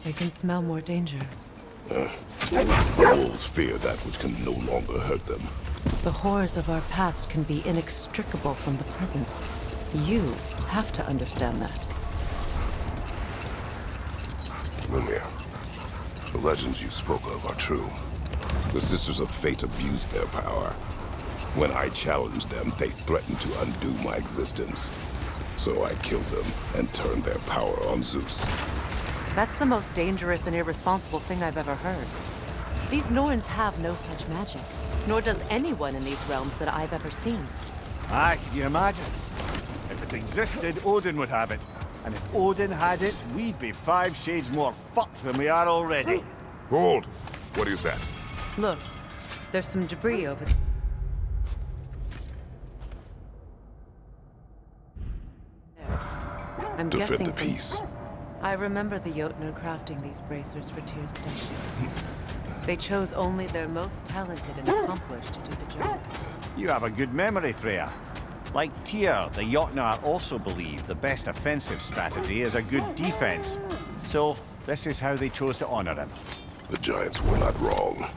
They can smell more danger. The wolves fear that which can no longer hurt them. The horrors of our past can be inextricable from the present. You have to understand that. Mimir, the legends you spoke of are true. The Sisters of Fate abused their power. When I challenged them, they threatened to undo my existence. So I killed them and turned their power on Zeus. That's the most dangerous and irresponsible thing I've ever heard. These Norns have no such magic, nor does anyone in these realms that I've ever seen. Aye, can you imagine? If it existed, Odin would have it. And if Odin had it, we'd be 5 shades more fucked than we are already. Hold! What is that? Look, there's some debris over there. I'm Defend guessing the peace. I remember the Jotnar crafting these bracers for Tyr's statue. They chose only their most talented and accomplished to do the job. You have a good memory, Freya. Like Tyr, the Jotnar also believe the best offensive strategy is a good defense. So, this is how they chose to honor him. The giants were not wrong.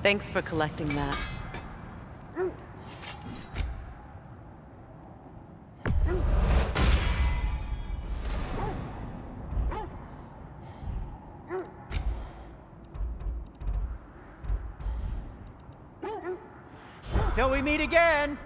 Thanks for collecting that. Till we meet again!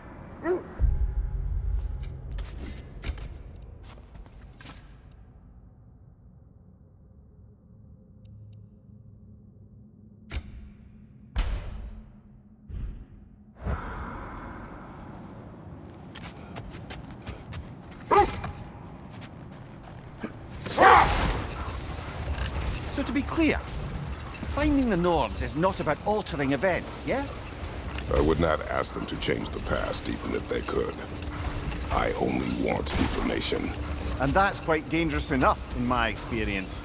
So to be clear, finding the Nords is not about altering events, yeah? I would not ask them to change the past, even if they could. I only want information. And that's quite dangerous enough, in my experience.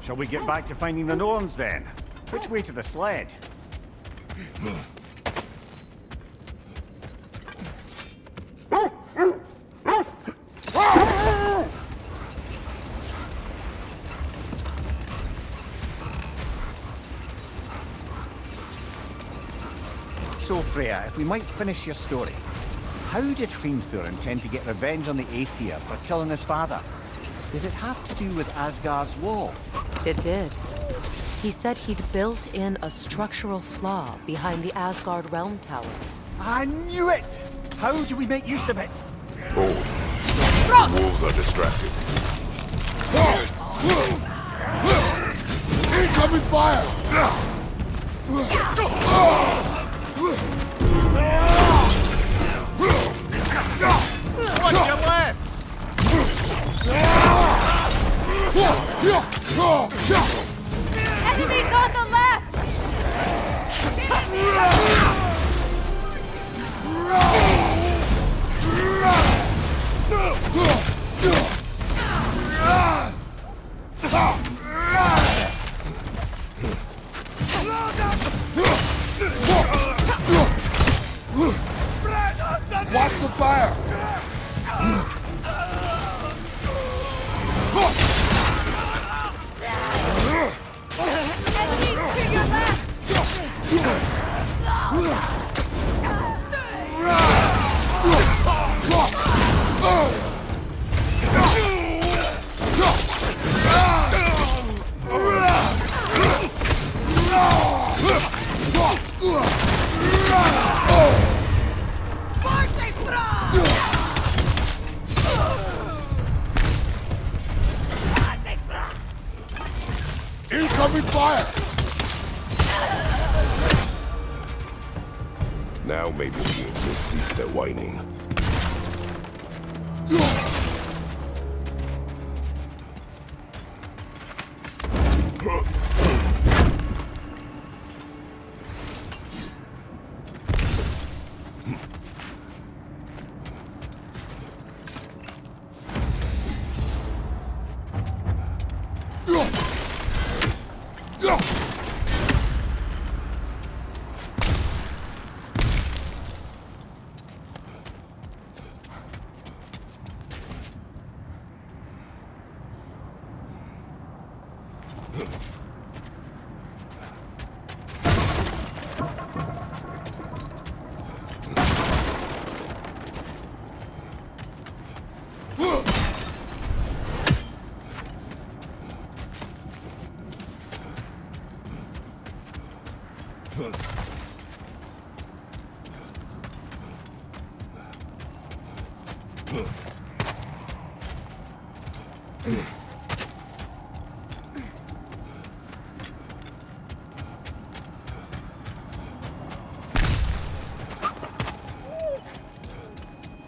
Shall we get back to finding the Norns then? Which way to the sled? So, Freya, if we might finish your story. How did Hrimthur intend to get revenge on the Aesir for killing his father? Did it have to do with Asgard's wall? It did. He said he'd built in a structural flaw behind the Asgard Realm Tower. I knew it! How do we make use of it? Hold. The wolves are distracted. Incoming fire! What's your left? Enemies on the left! Watch the fire! Enemies to your left! Incoming fire! Now maybe the wolves will cease their whining.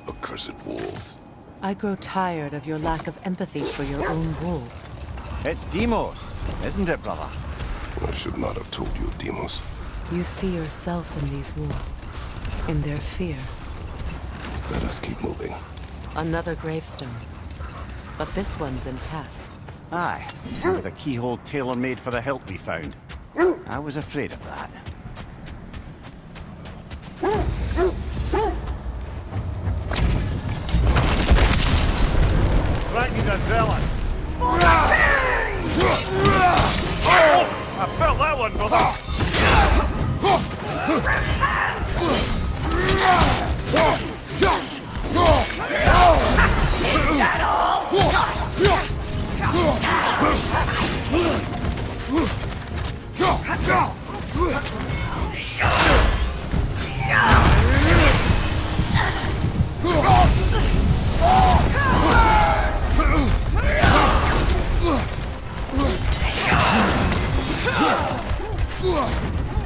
Accursed wolves. I grow tired of your lack of empathy for your own wolves. It's Demos, isn't it, brother? I should not have told you, Demos. You see yourself in these wolves, in their fear. Let us keep moving. Another gravestone, but this one's intact. Aye, with a keyhole tailor-made for the hilt we found. I was afraid of that. Ragnar zealous! I felt that one, brother!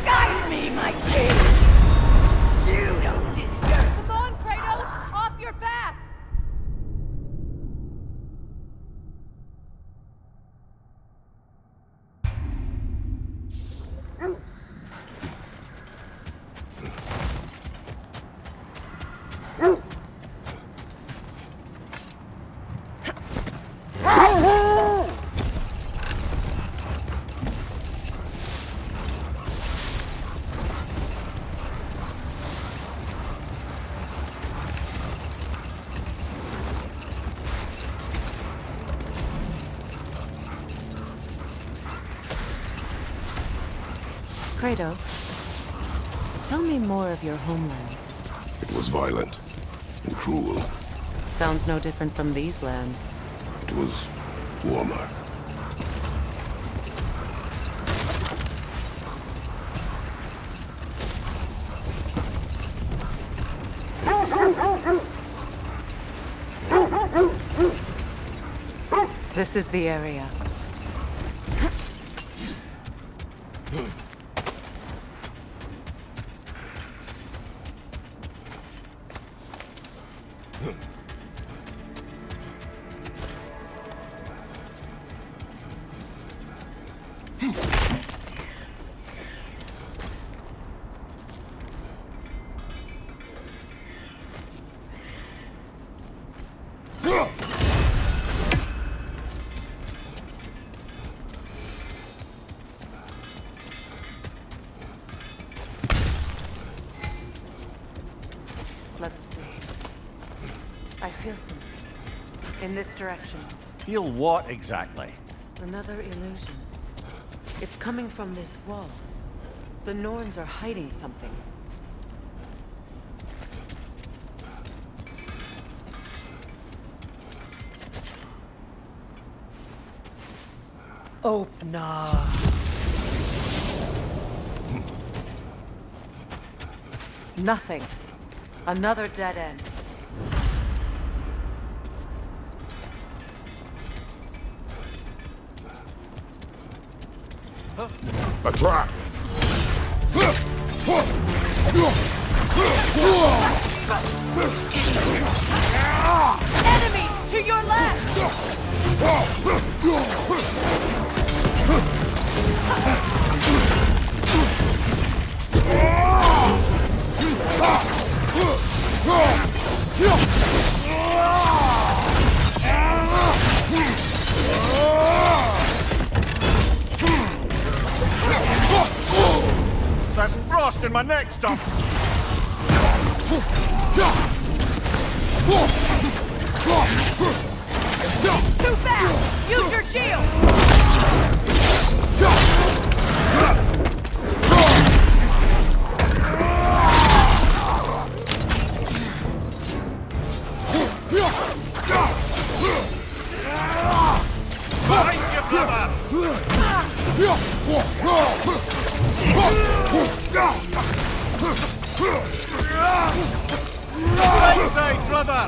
Guide me, my king! You don't deserve... Come on, Kratos! Off your back! Kratos, tell me more of your homeland. It was violent. and cruel. Sounds no different from these lands. It was warmer. This is the area. Let's see. I feel something. In this direction. Feel what exactly? Another illusion. It's coming from this wall. The Norns are hiding something. Opener. Nothing. Another dead end. A trap! Enemy to your left! That's frost in my neck stuff! Too fast! Use your shield! Behind you, brother! Right side, brother!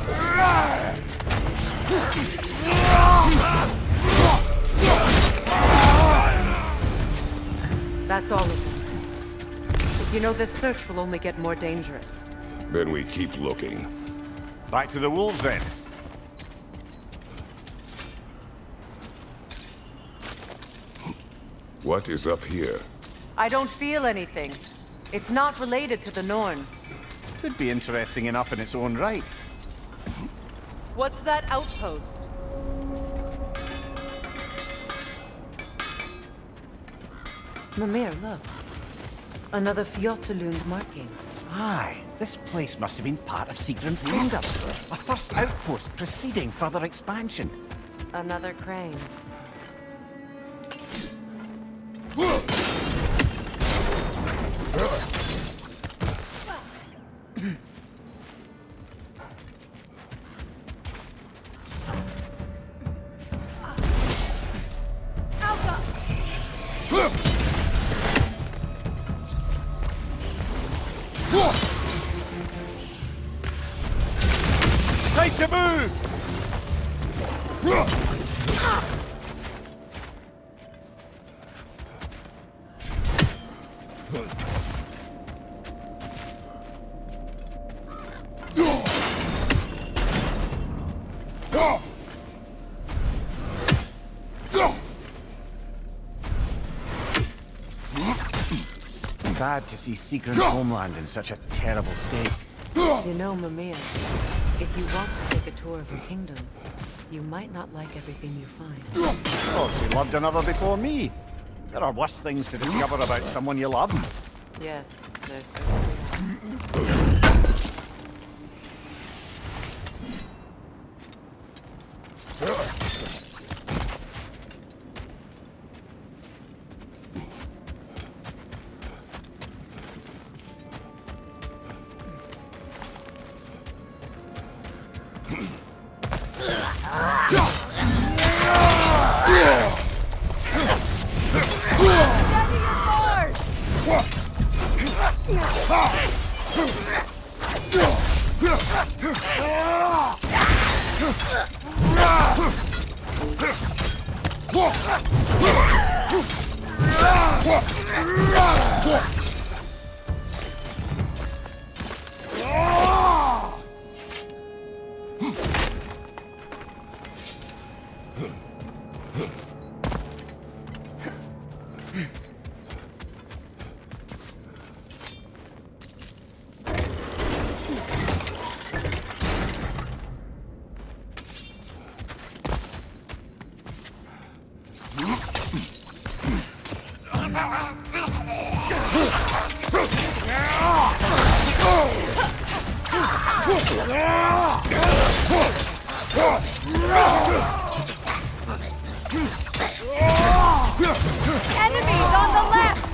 That's all of them. You know, this search will only get more dangerous. Then we keep looking. Back to the wolves, then. What is up here? I don't feel anything. It's not related to the Norns. Could be interesting enough in its own right. What's that outpost? Mimir, look. Another Fjotalund marking. Aye, this place must have been part of Sigrun's kingdom. A first outpost preceding further expansion. Another crane. Time to move! Sad to see Sigrun's homeland in such a terrible state. You know, Mimir, if you want to take a tour of the kingdom, you might not like everything you find. Oh, she loved another before me. There are worse things to discover about someone you love. Yes, there's certainly. Enemies on the left!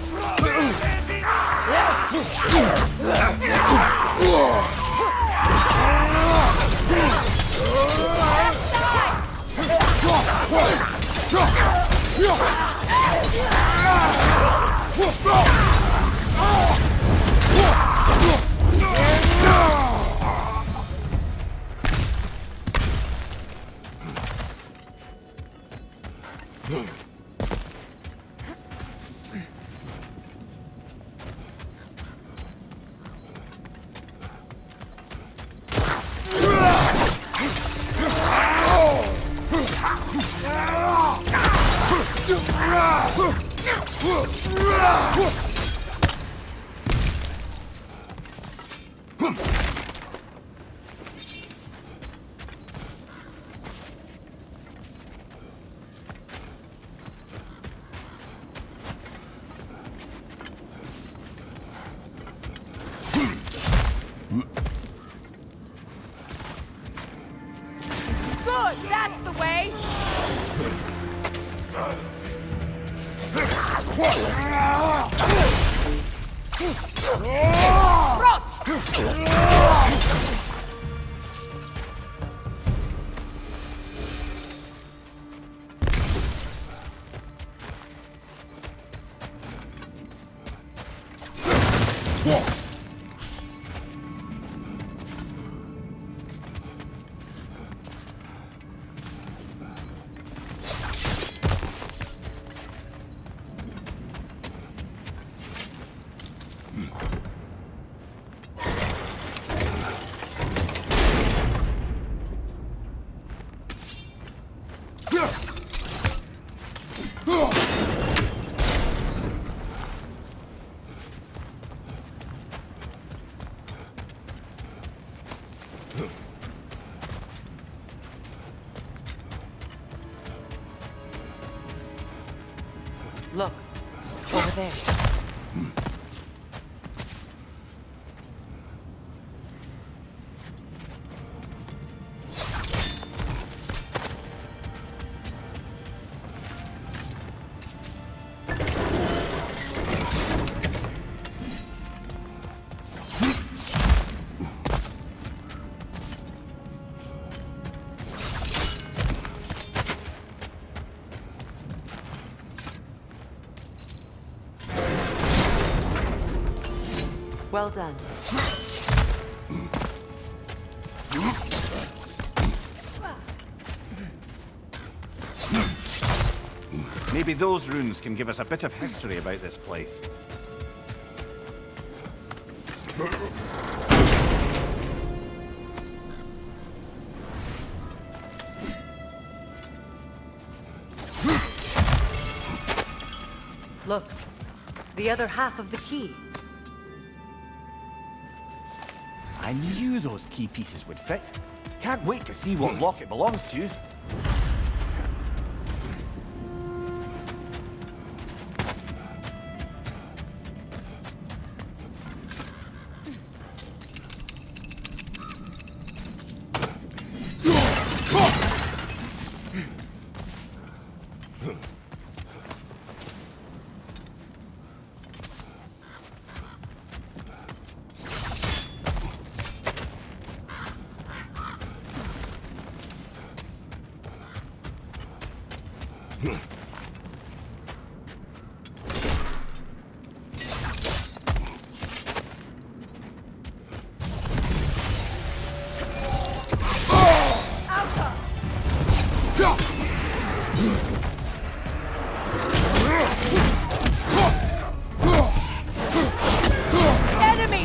Good, that's the way! Look, over there. Well done. Maybe those runes can give us a bit of history about this place. Look, the other half of the key. I knew those key pieces would fit. Can't wait to see what lock it belongs to. Enemy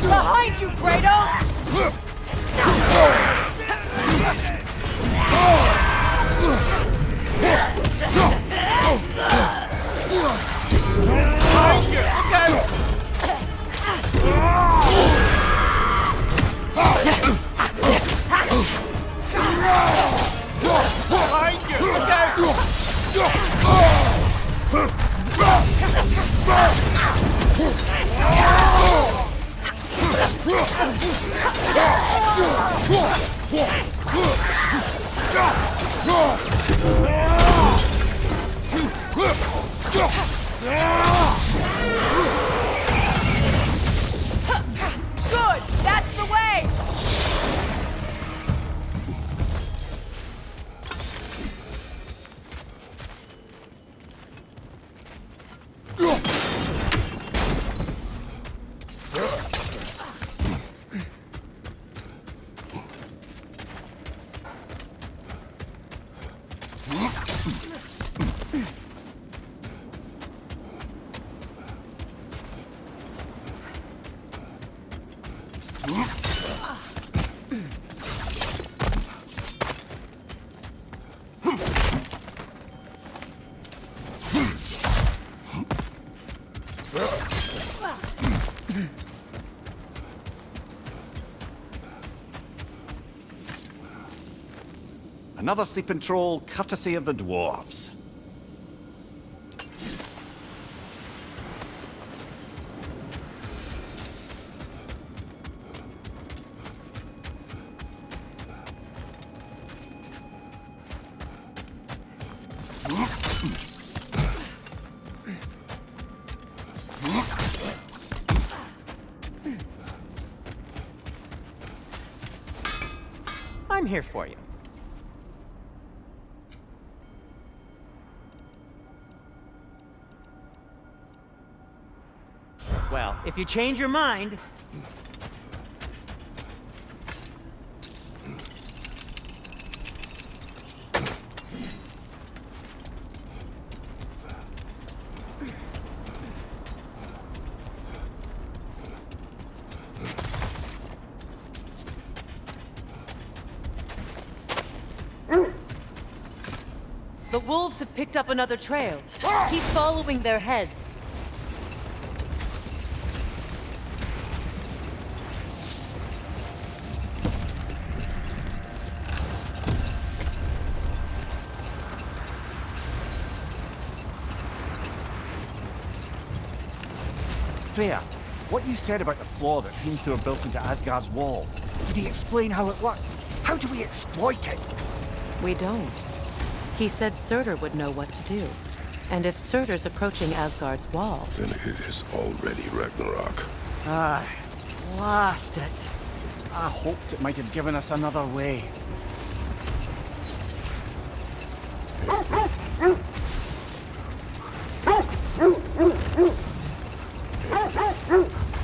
behind you, Kratos! Good! That's the way! Another sleeping troll, courtesy of the dwarves. I'm here for you. Well, if you change your mind... The wolves have picked up another trail. Keep following their heads. Freya, what you said about the flaw that Hrimthur built into Asgard's wall, did he explain how it works? How do we exploit it? We don't. He said Surtur would know what to do. And if Surtur's approaching Asgard's wall... Then it is already Ragnarok. Ah, blast it. I hoped it might have given us another way.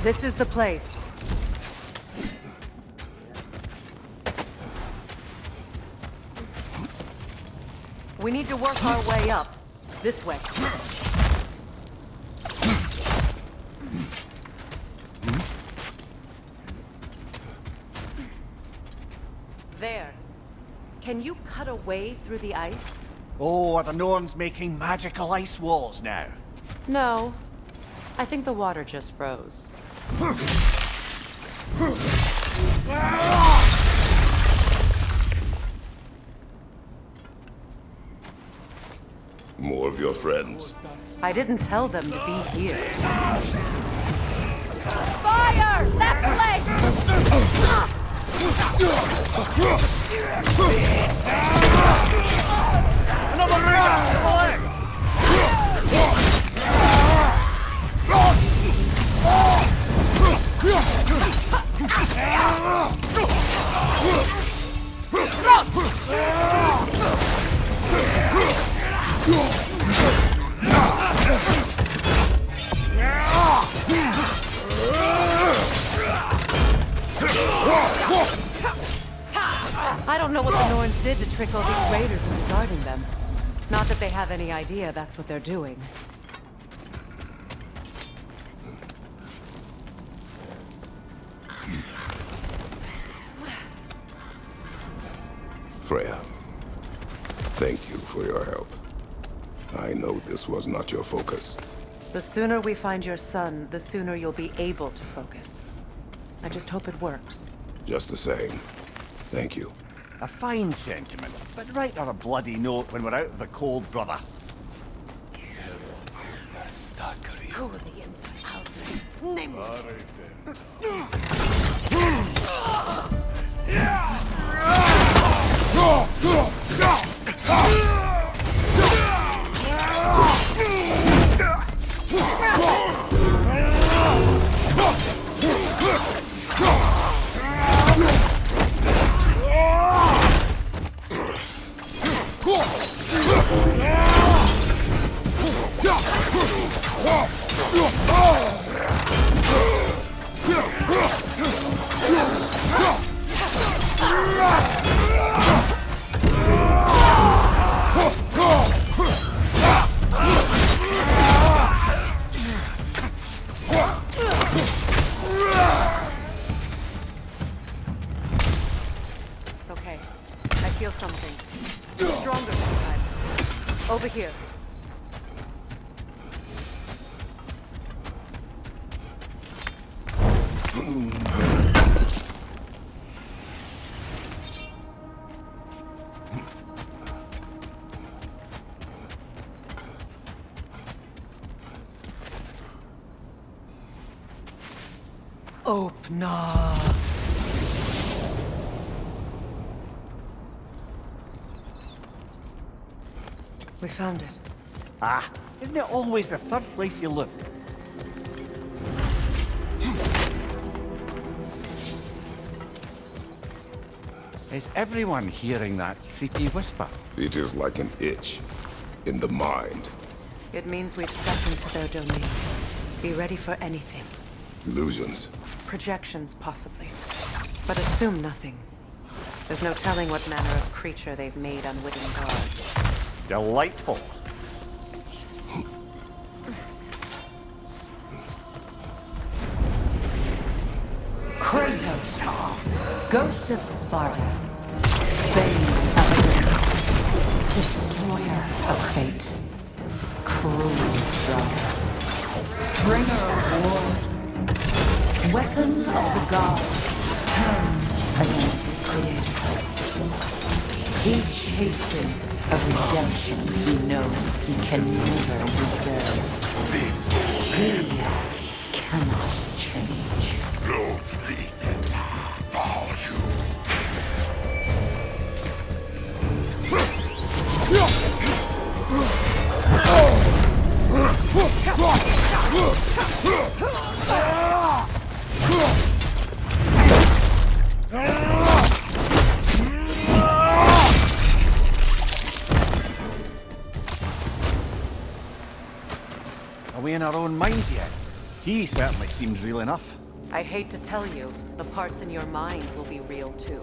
This is the place. We need to work our way up. This way. There. Can you cut a way through the ice? Oh, are the Norns making magical ice walls now? No. I think the water just froze. More of your friends. I didn't tell them to be here. Fire! Left leg! Another leg! I don't know what the Norns did to trick all these raiders into guarding them. Not that they have any idea that's what they're doing. Freya, thank you for your help. I know this was not your focus. The sooner we find your son, the sooner you'll be able to focus. I just hope it works. Just the same, thank you. A fine sentiment, but write on a bloody note when we're out of the cold, brother. Okay, I feel something. Stronger this time. Over here. Open up. We found it. Ah, isn't it always the third place you look? Is everyone hearing that creepy whisper? It is like an itch in the mind. It means we've stepped into their domain. Be ready for anything. Illusions. Projections, possibly. But assume nothing. There's no telling what manner of creature they've made unwitting guards. Delightful. Kratos, Ghost of Sparta, Bane of Olympus, Destroyer of Fate, Cruel Strider, Bringer of War, Weapon of the Gods, turned against his creators. He chases a redemption he knows he can never deserve. He cannot change. Are we in our own minds yet? He certainly seems real enough. I hate to tell you, the parts in your mind will be real too.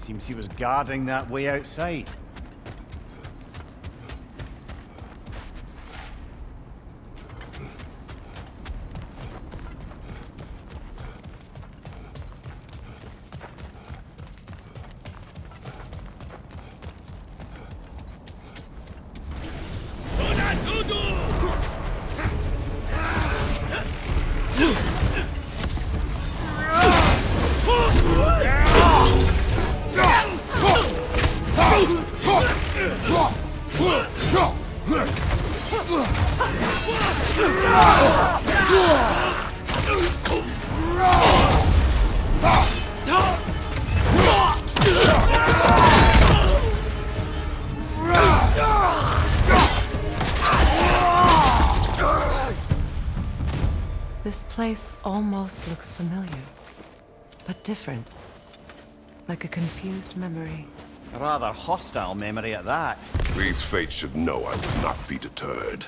Seems he was guarding that way outside. This place almost looks familiar, but different. Like a confused memory. A rather hostile memory at that. These fates should know I will not be deterred.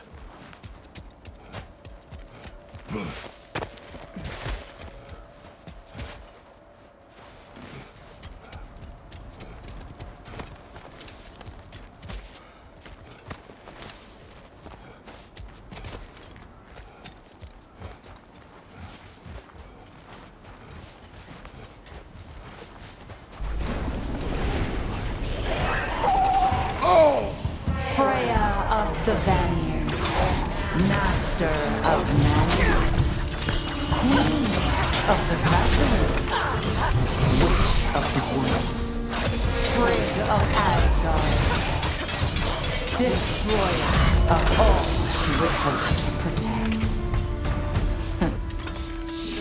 Freya of the Vanir, Master of Magics, Queen of the Valkyries, Witch of the Woods, Frigg of Asgard, Destroyer of all she would hope to protect.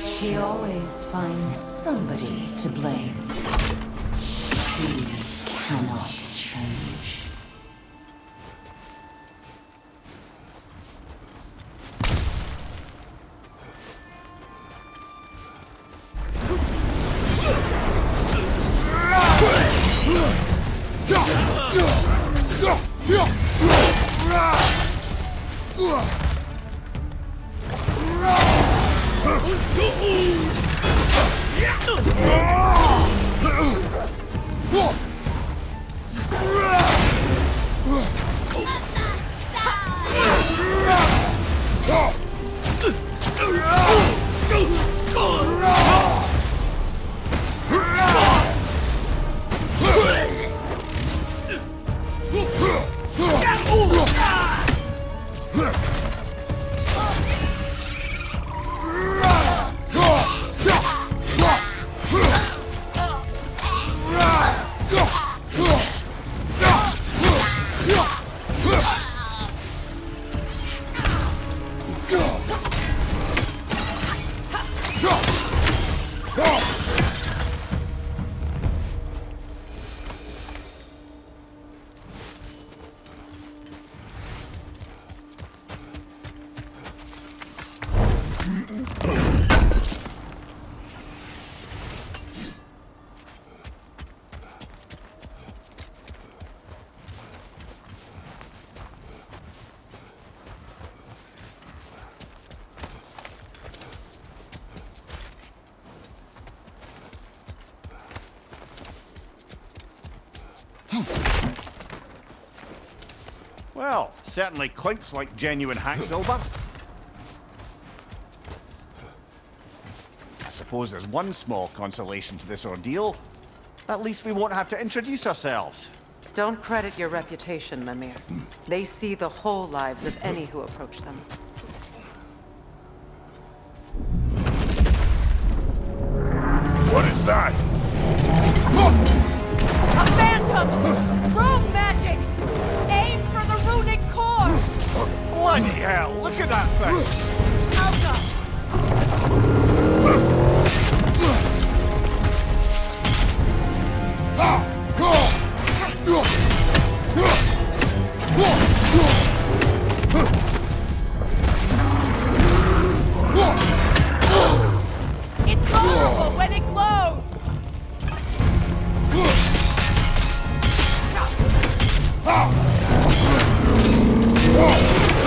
She always finds somebody to blame. She cannot change. Well, certainly clinks like genuine hack silver. I suppose there's one small consolation to this ordeal. At least we won't have to introduce ourselves. Don't credit your reputation, Mimir. They see the whole lives of any who approach them. What is that? A phantom! Rogue magic! Aim for the runic core! Bloody hell, look at that thing! Alpha! It's vulnerable when it glows!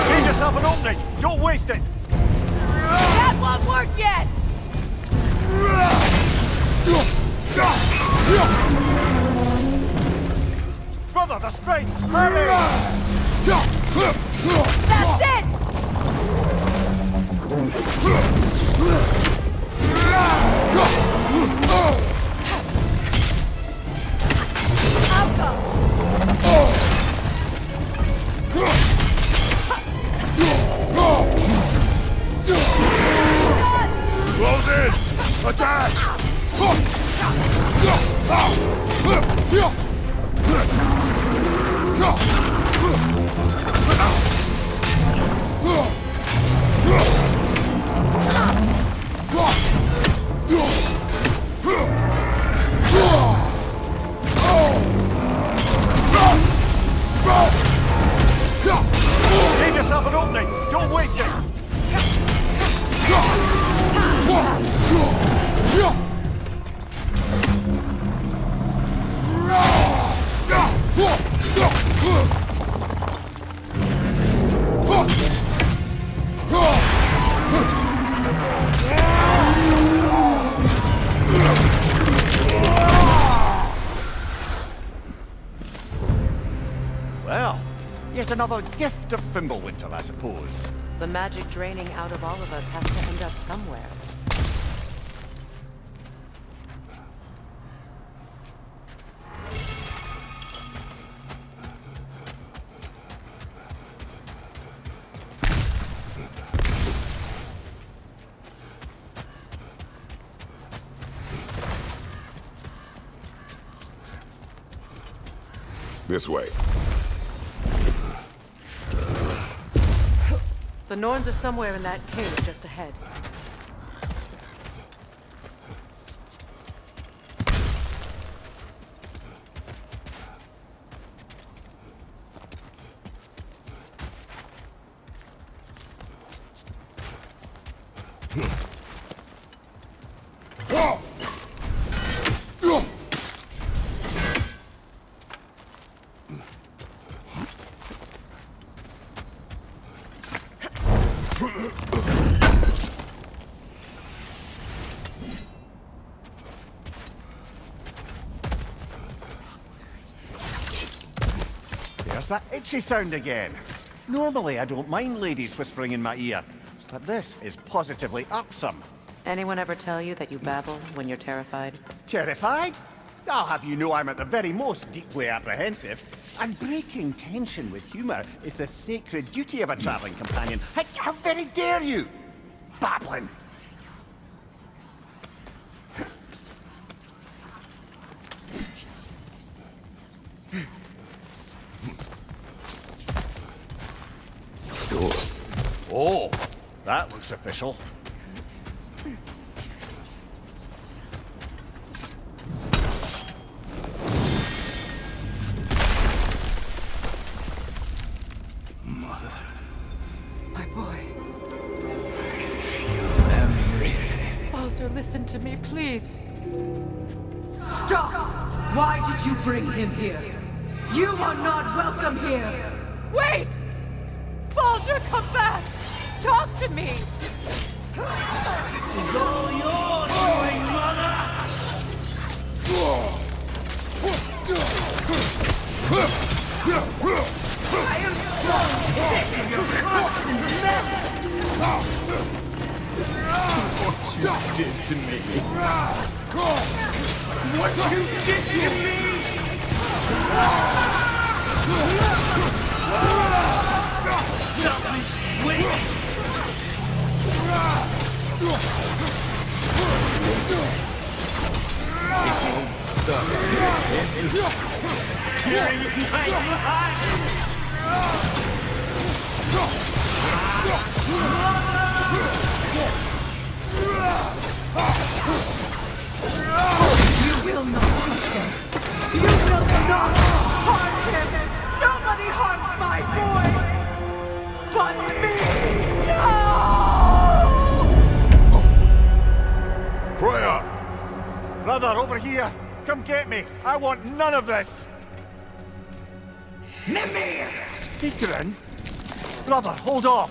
Give yourself an opening! Don't waste it! That won't work yet! Brother, the springs! Hurry! That's it! Alpha! Close in! Attack! Give yourself an opening! Don't waste it! another gift of Fimbulwinter, I suppose. The magic draining out of all of us has to end up somewhere. This way. The Norns are somewhere in that cave just ahead. There's that itchy sound again. Normally, I don't mind ladies whispering in my ear, but this is positively irksome. Anyone ever tell you that you babble when you're terrified? Terrified? I'll have you know I'm at the very most deeply apprehensive. And breaking tension with humour is the sacred duty of a travelling companion. How very dare you! Babbling! Oh, that looks official. My boy. Everything. Baldur, listen to me, please. Stop! Why did you bring him here? You are not welcome here! Wait! Baldur, come back! Talk to me! This is all yours, doing, mother! I am so sick of your constant mess! What you did to me! What you did to me! Selfish witch! Stop. Tearing my behind! You will not touch him! You will not harm him! Nobody harms my boy! But me! No! Freya! Brother, over here! Come get me! I want none of this! Mimir! Seekerin? Brother, hold off!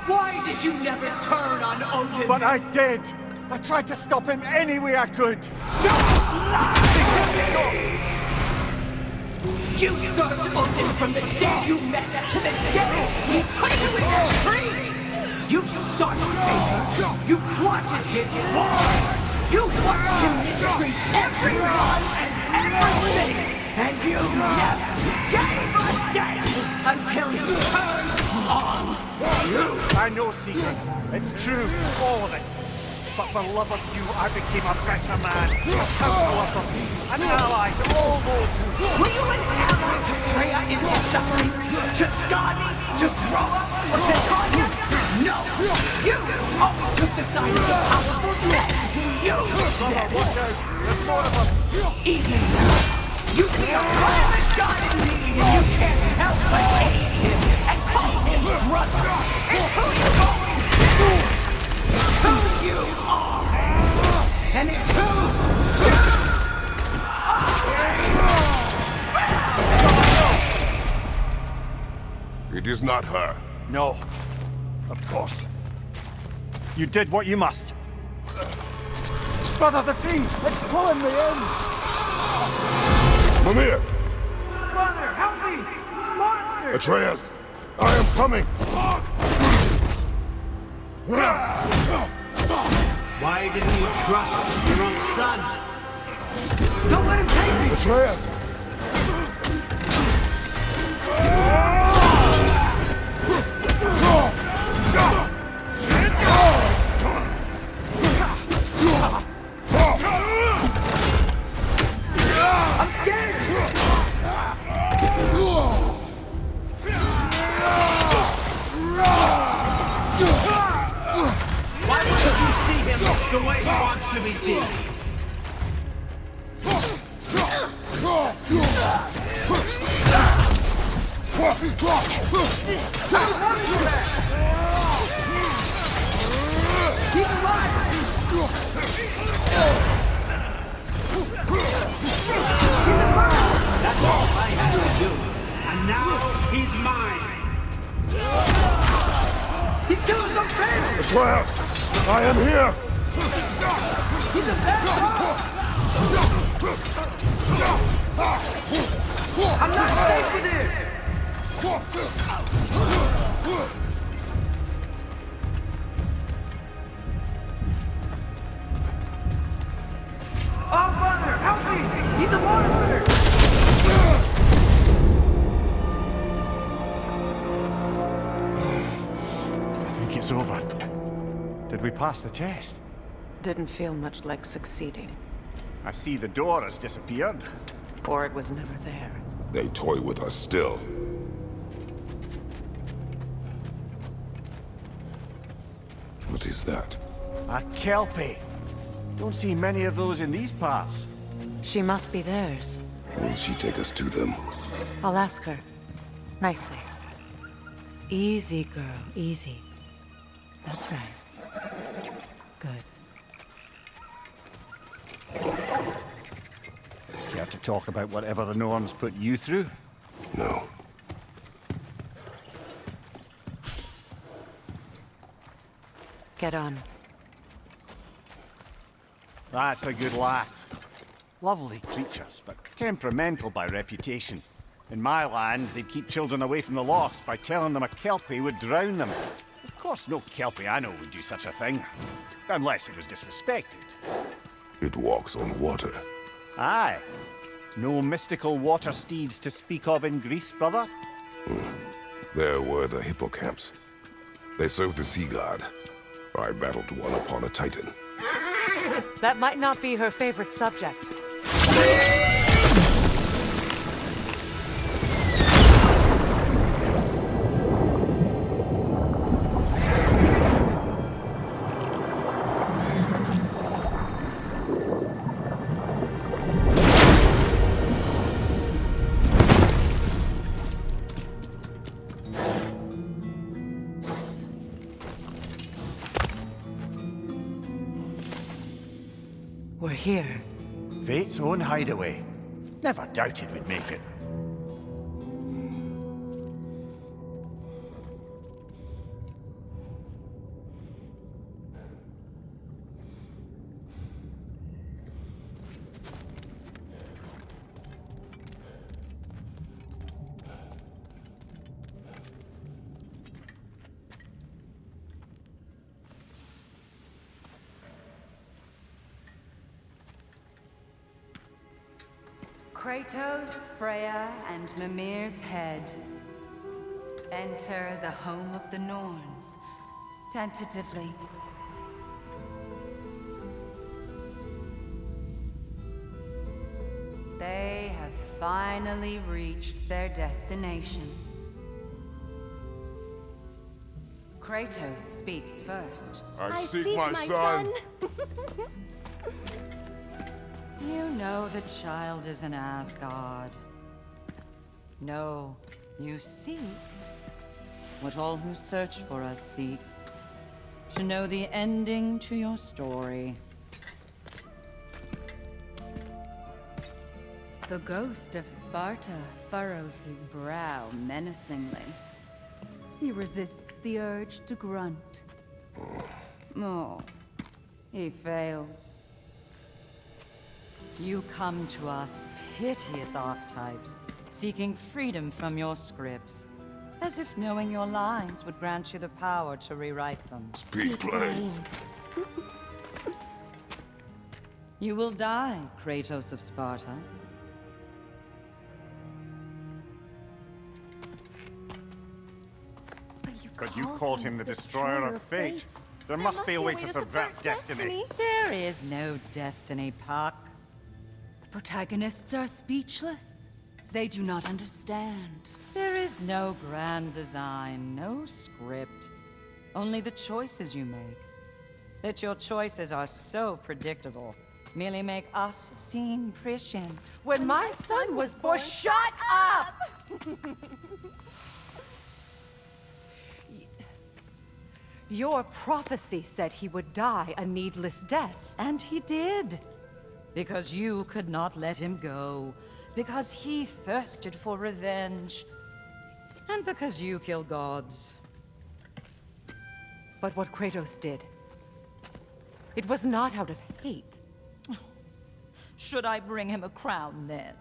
Why did you never turn on Odin? But I did! I tried to stop him any way I could! Don't lie! You served Odin from the day you met to the day he put you in that tree! You sought favor! You wanted his war! You watched him mistreat everyone and everything! And you never gave a damn until you turned on you! I know, Seeker. It's true, all of it. But for love of you, I became a better man, a counselor for peace, an ally to all those who... Were you an ally to Freya in his suffering? To Skadi? To Groa? Or to Tanya? No! You always took the side of the powerful men! You Brother, watch out! There's more of us! even now, you see a violent god in me, and you can't help but hate him and call him brother! It's who you've always been! It's who you are! And it's who you It is not her. No. Of course. You did what you must. Brother, the tree! It's pulling me in! Mimir! Brother, help me! Monster! Atreus, I am coming! Why didn't you trust your own son? Don't let him take me! Atreus! I'm scared! Why wouldn't you see him the way he wants to be seen? He's alive! That's all I had to do. And now he's mine. He's doing some damage! Atreus, I am here! He's a bad I'm not safe with him! Oh, Father, help me! He's a monster! I think it's over. Did we pass the test? Didn't feel much like succeeding. I see the door has disappeared. Or it was never there. They toy with us still. What is that? A Kelpie. Don't see many of those in these parts. She must be theirs. Will she take us to them? I'll ask her. Nicely. Easy, girl. Easy. That's right. Good. Care to talk about whatever the Norns put you through? No. Get on. That's a good lass. Lovely creatures, but temperamental by reputation. In my land, they'd keep children away from the lost by telling them a Kelpie would drown them. Of course, no Kelpie I know would do such a thing. Unless it was disrespected. It walks on water. Aye. No mystical water steeds to speak of in Greece, brother? There were the hippocamps. They served the sea god. I battled one upon a titan. That might not be her favorite subject. We're here. Fate's own hideaway. Never doubted we'd make it. Kratos, Freya, and Mimir's head. Enter the home of the Norns, tentatively. They have finally reached their destination. Kratos speaks first. I seek my son. You know the child is in Asgard. No, you seek what all who search for us seek. To know the ending to your story. The ghost of Sparta furrows his brow menacingly. He resists the urge to grunt. Oh, he fails. You come to us, piteous archetypes, seeking freedom from your scripts. As if knowing your lines would grant you the power to rewrite them. Speak plain. You will die, Kratos of Sparta. But you called him the destroyer of fate. There must be a way to subvert destiny. There is no destiny, Puck. The protagonists are speechless. They do not understand. There is no grand design, no script. Only the choices you make. That your choices are so predictable merely make us seem prescient. When my son was born, shut up! Your prophecy said he would die a needless death. And he did. Because you could not let him go. Because he thirsted for revenge. And because you kill gods. But what Kratos did, it was not out of hate. Should I bring him a crown then?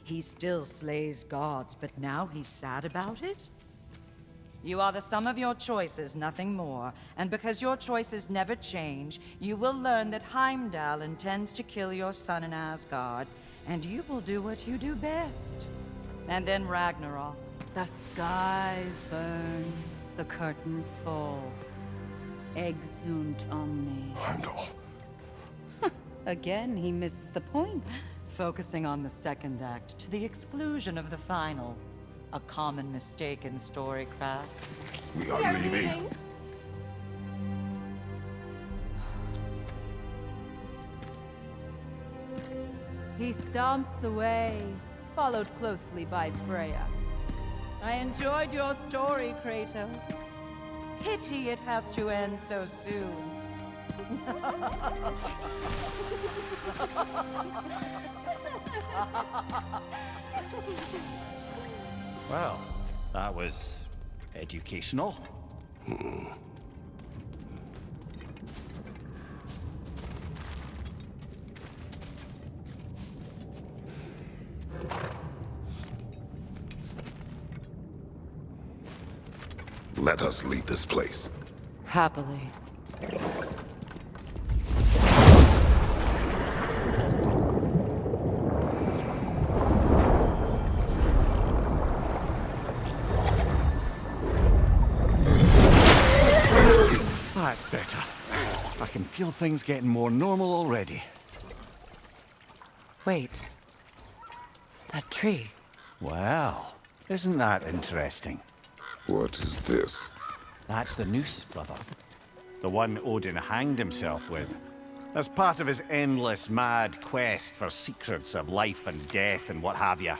He still slays gods, but now he's sad about it? You are the sum of your choices, nothing more. And because your choices never change, you will learn that Heimdall intends to kill your son in Asgard, and you will do what you do best. And then Ragnarok. The skies burn, the curtains fall. Exunt omnes. Heimdall. Again, he misses the point. Focusing on the second act to the exclusion of the final. A common mistake in storycraft. We are leaving. He stomps away, followed closely by Freya. I enjoyed your story, Kratos. Pity it has to end so soon. Well, that was educational. Let us leave this place. Happily. That's better. I can feel things getting more normal already. Wait. That tree. Well, isn't that interesting? What is this? That's the noose, brother. The one Odin hanged himself with. As part of his endless, mad quest for secrets of life and death and what have you.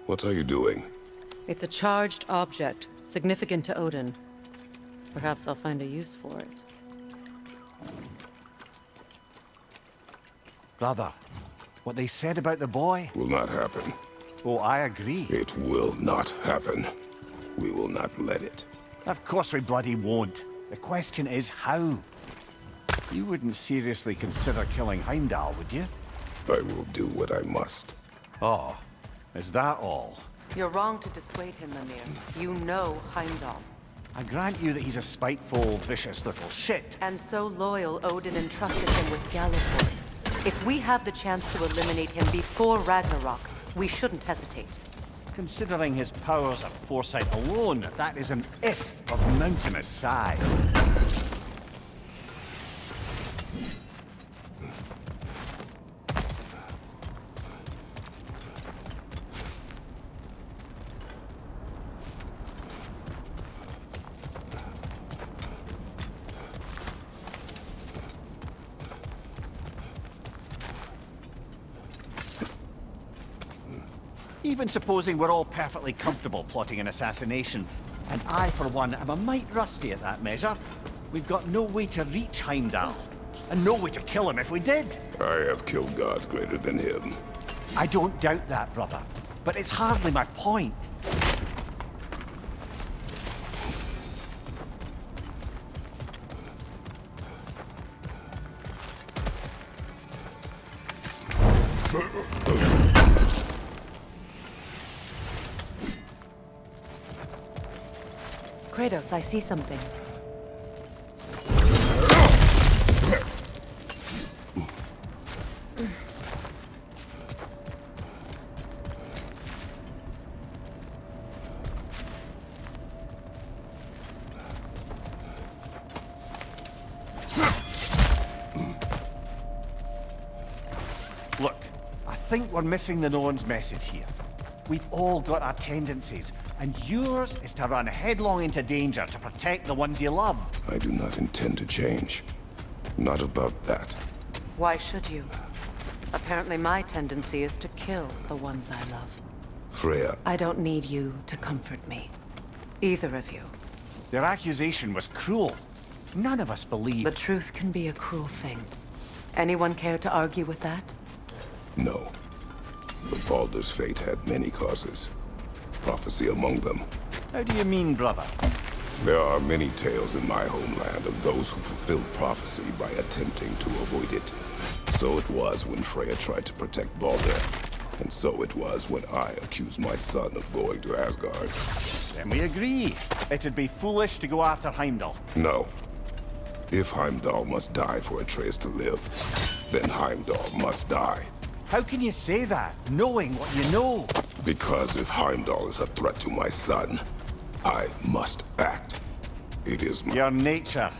What are you doing? It's a charged object, significant to Odin. Perhaps I'll find a use for it. Brother, what they said about the boy? Will not happen. Oh, I agree. It will not happen. We will not let it. Of course we bloody won't. The question is how. You wouldn't seriously consider killing Heimdall, would you? I will do what I must. Oh, is that all? You're wrong to dissuade him, Mimir. You know Heimdall. I grant you that he's a spiteful, vicious little shit. And so loyal, Odin entrusted him with Galliford. If we have the chance to eliminate him before Ragnarok, we shouldn't hesitate. Considering his powers of foresight alone, that is an if of mountainous size. Even supposing we're all perfectly comfortable plotting an assassination, and I, for one, am a mite rusty at that measure, we've got no way to reach Heimdall, and no way to kill him if we did. I have killed gods greater than him. I don't doubt that, brother, but it's hardly my point. Kratos, I see something. Look, I think we're missing the Norn's message here. We've all got our tendencies, and yours is to run headlong into danger to protect the ones you love. I do not intend to change. Not about that. Why should you? Apparently my tendency is to kill the ones I love. Freya, I don't need you to comfort me. Either of you. Their accusation was cruel. None of us believe. The truth can be a cruel thing. Anyone care to argue with that? no. But Baldur's fate had many causes. Prophecy among them. How do you mean, brother? There are many tales in my homeland of those who fulfilled prophecy by attempting to avoid it. So it was when Freya tried to protect Baldur. And so it was when I accused my son of going to Asgard. Then we agree. It'd be foolish to go after Heimdall. No. If Heimdall must die for Atreus to live, then Heimdall must die. How can you say that, knowing what you know? Because if Heimdall is a threat to my son, I must act. It is my... Your nature.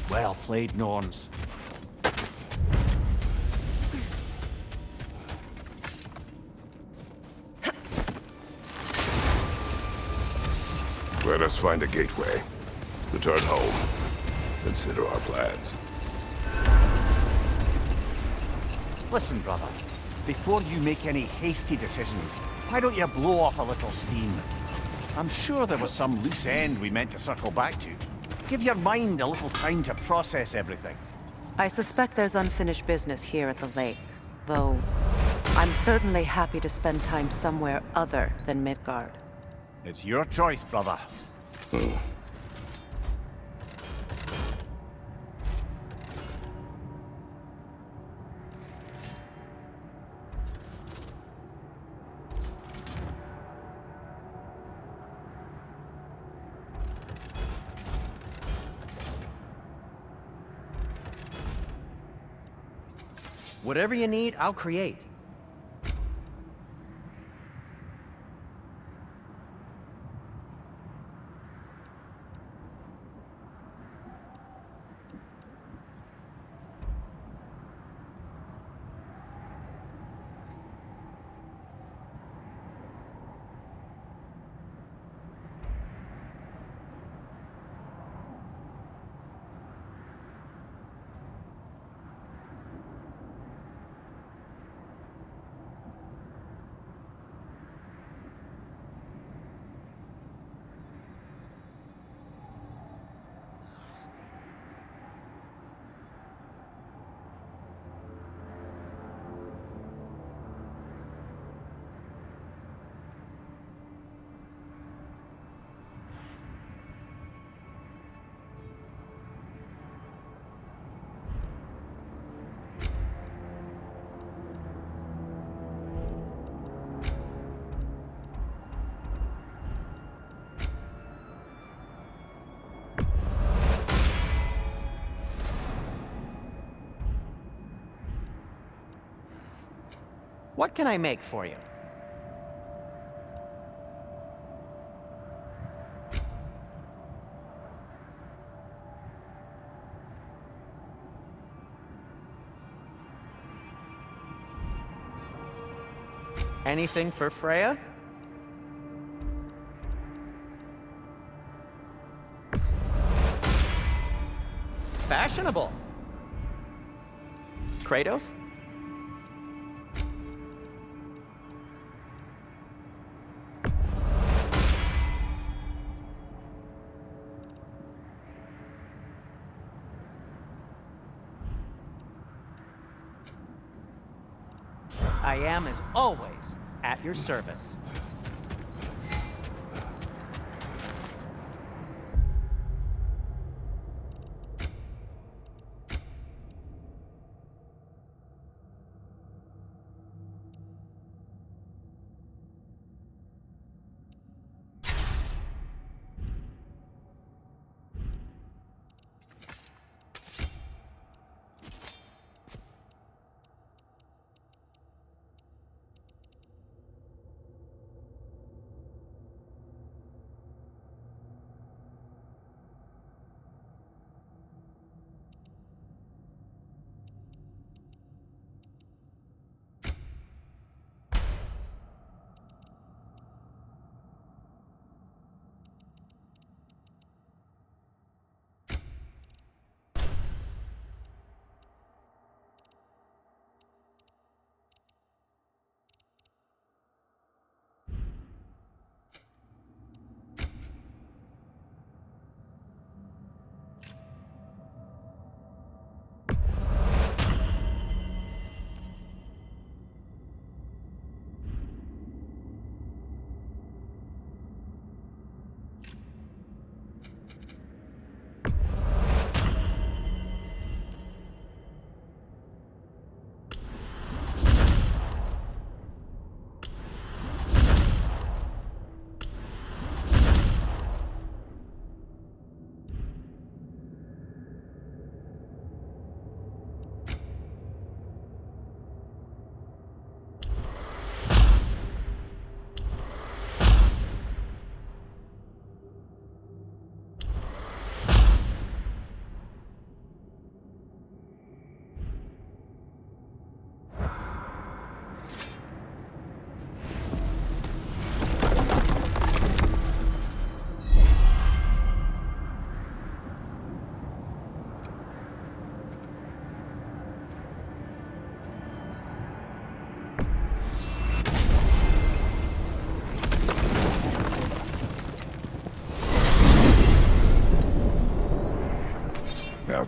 Well played, Norns. Let us find a gateway. Return home. Consider our plans. Listen, brother. Before you make any hasty decisions, why don't you blow off a little steam? I'm sure there was some loose end we meant to circle back to. Give your mind a little time to process everything. I suspect there's unfinished business here at the lake, though I'm certainly happy to spend time somewhere other than Midgard. It's your choice, brother. Whatever you need, I'll create. What can I make for you? Anything for Freya? Fashionable. Kratos? I am, as always, at your service.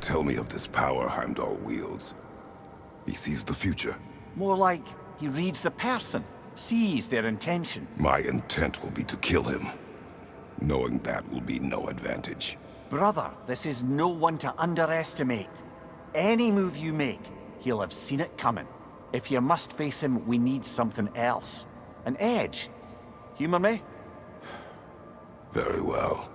tell me of this power Heimdall wields. He sees the future. More like he reads the person, sees their intention. My intent will be to kill him. Knowing that will be no advantage. Brother, this is no one to underestimate. Any move you make, he'll have seen it coming. If you must face him, we need something else. An edge. Humor me? Very well.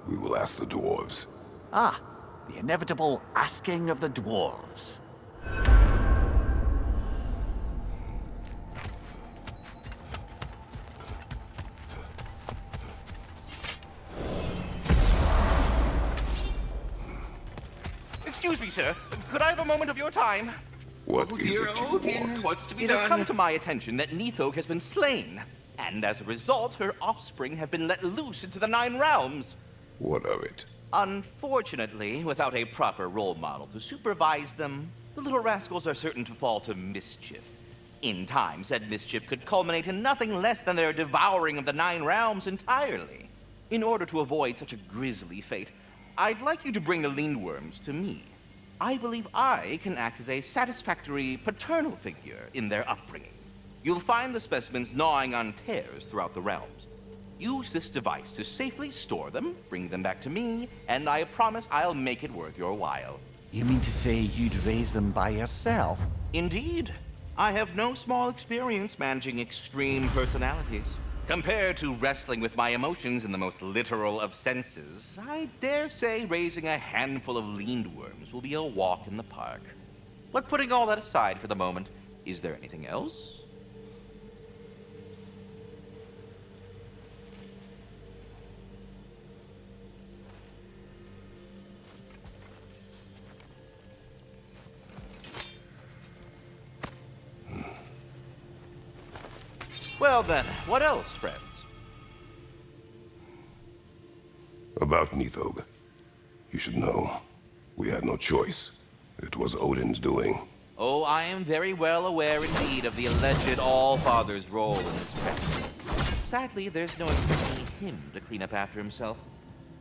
We will ask the dwarves. Ah, the inevitable asking of the dwarves. Excuse me, sir. Could I have a moment of your time? What is it you want? What's to be done? It has come to my attention that Nithog has been slain, and as a result, her offspring have been let loose into the Nine Realms. What of it? Unfortunately, without a proper role model to supervise them, the little rascals are certain to fall to mischief. In time, said mischief could culminate in nothing less than their devouring of the Nine Realms entirely. In order to avoid such a grisly fate, I'd like you to bring the Lindworms to me. I believe I can act as a satisfactory paternal figure in their upbringing. You'll find the specimens gnawing on tears throughout the realms. Use this device to safely store them, bring them back to me, and I promise I'll make it worth your while. You mean to say you'd raise them by yourself? Indeed. I have no small experience managing extreme personalities. Compared to wrestling with my emotions in the most literal of senses, I dare say raising a handful of Lindworms will be a walk in the park. But putting all that aside for the moment, is there anything else? Well then, what else, friends? About Nithog. You should know. We had no choice. It was Odin's doing. Oh, I am very well aware indeed of the alleged All-Father's role in this tragedy. Sadly, there's no expecting him to clean up after himself.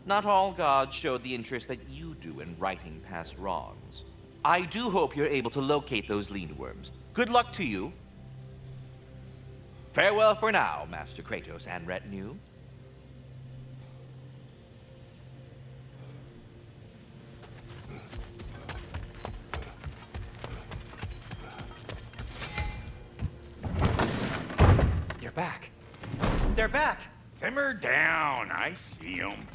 Not all gods showed the interest that you do in righting past wrongs. I do hope you're able to locate those Lindworms. Good luck to you. Farewell for now, Master Kratos and retinue. You're back. They're back. Simmer down. I see 'em.